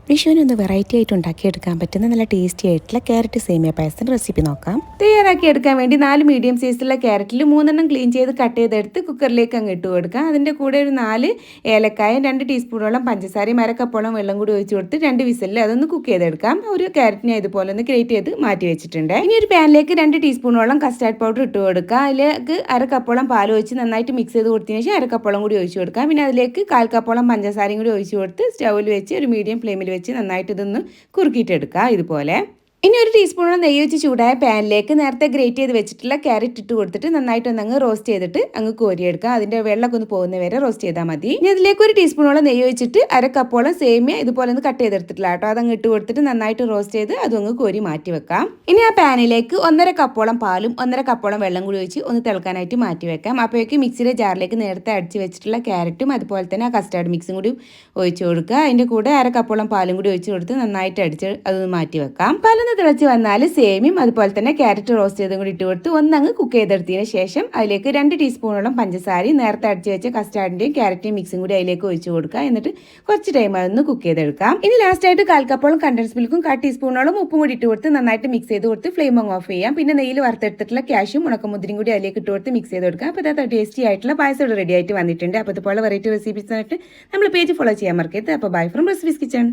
വിഷുവിനൊന്ന് variety ആയിട്ട് ഉണ്ടാക്കിയെടുക്കാൻ പറ്റുന്ന നല്ല ടേസ്റ്റി ആയിട്ടുള്ള ക്യാരറ്റ് സേമിയ പായസത്തിൻ്റെ റെസിപ്പി നോക്കാം. തയ്യാറാക്കിയെടുക്കാൻ വേണ്ടി 4 മീഡിയം സൈസുള്ള ക്യാരറ്റിൽ 3 ക്ലീൻ ചെയ്ത് കട്ട് ചെയ്തെടുത്ത് കുക്കറിലേക്ക് അങ്ങ് ഇട്ട് കൊടുക്കാം. അതിൻ്റെ കൂടെ ഒരു 4 ഏലക്കായും 2 ടീസ്പൂണോളം പഞ്ചസാരയും അരക്കപ്പോളം വെള്ളം കൂടി ഒഴിച്ച് കൊടുത്ത് 2 വിസിലിൽ അതൊന്ന് കുക്ക് ചെയ്തെടുക്കാം. ഒരു ക്യാരറ്റിനെ ഇതുപോലെ ഒന്ന് ഗ്രേറ്റ് ചെയ്ത് മാറ്റി വെച്ചിട്ടുണ്ട്. ഇനി ഒരു പാനിലേക്ക് 2 ടീസ്പൂണോളം കസ്റ്റാർഡ് പൗഡർ ഇട്ട് കൊടുക്കുക. അതിലേക്ക് അരക്കപ്പോളം പാൽ ഒഴിച്ച് നന്നായിട്ട് മിക്സ് ചെയ്ത് കൊടുത്തതിന് ശേഷം അരക്കപ്പോളം കൂടി ഒഴിച്ച് കൊടുക്കാം. പിന്നെ അതിലേക്ക് 1/4 കപ്പോളം പഞ്ചസാരയും കൂടി ഒഴിച്ച് കൊടുത്ത് സ്റ്റൗവിൽ വെച്ച് ഒരു മീഡിയം ഫ്ലെയിമിൽ വെച്ച് നന്നായിട്ട് ഇതൊന്ന് കുറുക്കിയിട്ടെടുക്കുക. ഇതുപോലെ ഇനി ഒരു ടീസ്പൂണോളം നെയ്യ് വെച്ച് ചൂടായ പാനിലേക്ക് നേരത്തെ ഗ്രേറ്റ് ചെയ്ത് വെച്ചിട്ടുള്ള ക്യാരറ്റ് ഇട്ട് കൊടുത്തിട്ട് നന്നായിട്ട് ഒന്ന് റോസ്റ്റ് ചെയ്തിട്ട് അങ്ങ് കോരിയെടുക്കുക. അതിൻ്റെ വെള്ളമൊക്കെ ഒന്ന് പോകുന്ന വരെ റോസ്റ്റ് ചെയ്താൽ മതി. ഇനി അതിലേക്ക് ഒരു ടീസ്പൂണോളം നെയ്യ് വെച്ചിട്ട് അരക്കപ്പോളം സേമിയ ഇതുപോലെ ഒന്ന് കട്ട് ചെയ്തെടുത്തിട്ടില്ല കേട്ടോ. അതങ്ങ് ഇട്ട് കൊടുത്തിട്ട് നന്നായിട്ട് റോസ്റ്റ് ചെയ്ത് അതങ്ങ് കോരി മാറ്റി വെക്കാം. ഇനി ആ പാനിലേക്ക് 1/2 കപ്പോളം പാലും 1/2 കപ്പോളം വെള്ളം കൂടി ഒഴിച്ച് ഒന്ന് തിളക്കാനായിട്ട് മാറ്റി വെക്കാം. അപ്പോഴേക്ക് മിക്സിയുടെ ജാറിലേക്ക് നേരത്തെ അടിച്ച് വെച്ചിട്ടുള്ള ക്യാരറ്റും അതുപോലെ തന്നെ ആ കസ്റ്റാർഡ് മിക്സും കൂടി ഒഴിച്ച് കൊടുക്കുക. അതിൻ്റെ കൂടെ 1/2 കപ്പോളം പാലും കൂടി ഒഴിച്ച് കൊടുത്ത് നന്നായിട്ട് അടിച്ച് അതൊന്ന് മാറ്റി വെക്കാം. തിളച്ച് വന്നാൽ സേമിയും അതുപോലെ തന്നെ ക്യാരറ്റ് റോസ്റ്റ് ചെയ്തും കൂടി ഇട്ട് കൊടുത്ത് ഒന്നങ്ങ് കുക്ക് ചെയ്തെടുത്തതിന് ശേഷം അതിലേക്ക് 2 ടീസ്പൂണോളം പഞ്ചസാരയും നേരത്തെ അടിച്ച് വെച്ച കസ്റ്റാർഡിൻ്റെയും ക്യാരറ്റിൻ്റെയും മിക്സും കൂടി അതിലേക്ക് ഒഴിച്ച് കൊടുക്കുക. എന്നിട്ട് കുറച്ച് ടൈം അതൊന്ന് കുക്ക് ചെയ്തെടുക്കാം. ഇനി ലാസ്റ്റായിട്ട് 1/4 കപ്പോളം കണ്ടൻസ് മിൽക്കും 1/4 ടീസ്പൂണോളം ഉപ്പും കൂടി ഇട്ട് കൊടുത്ത് നന്നായിട്ട് മിക്സ് ചെയ്ത് കൊടുത്ത് ഫ്ലെയിം ഓഫ് ചെയ്യാം. പിന്നെ നെയ്യിൽ വറുത്തെടുത്തിട്ടുള്ള ക്യാഷും ഉണക്കമുന്തിരിയും കൂടി അതിലേക്ക് ഇട്ട് കൊടുത്ത് മിക്സ് ചെയ്ത് കൊടുക്കാം. അപ്പോൾ അത് ടേസ്റ്റി ആയിട്ടുള്ള പായസം റെഡി ആയിട്ട് വന്നിട്ടുണ്ട്. അപ്പോൾ ഇതുപോലെ വെറൈറ്റി റെസിപ്പീസ് ആയിട്ട് നമ്മൾ പേജ് ഫോളോ ചെയ്യാൻ മറക്കരുത്. അപ്പോൾ ബൈ ഫ്രം റെസിപ്പീസ് കിച്ചൺ.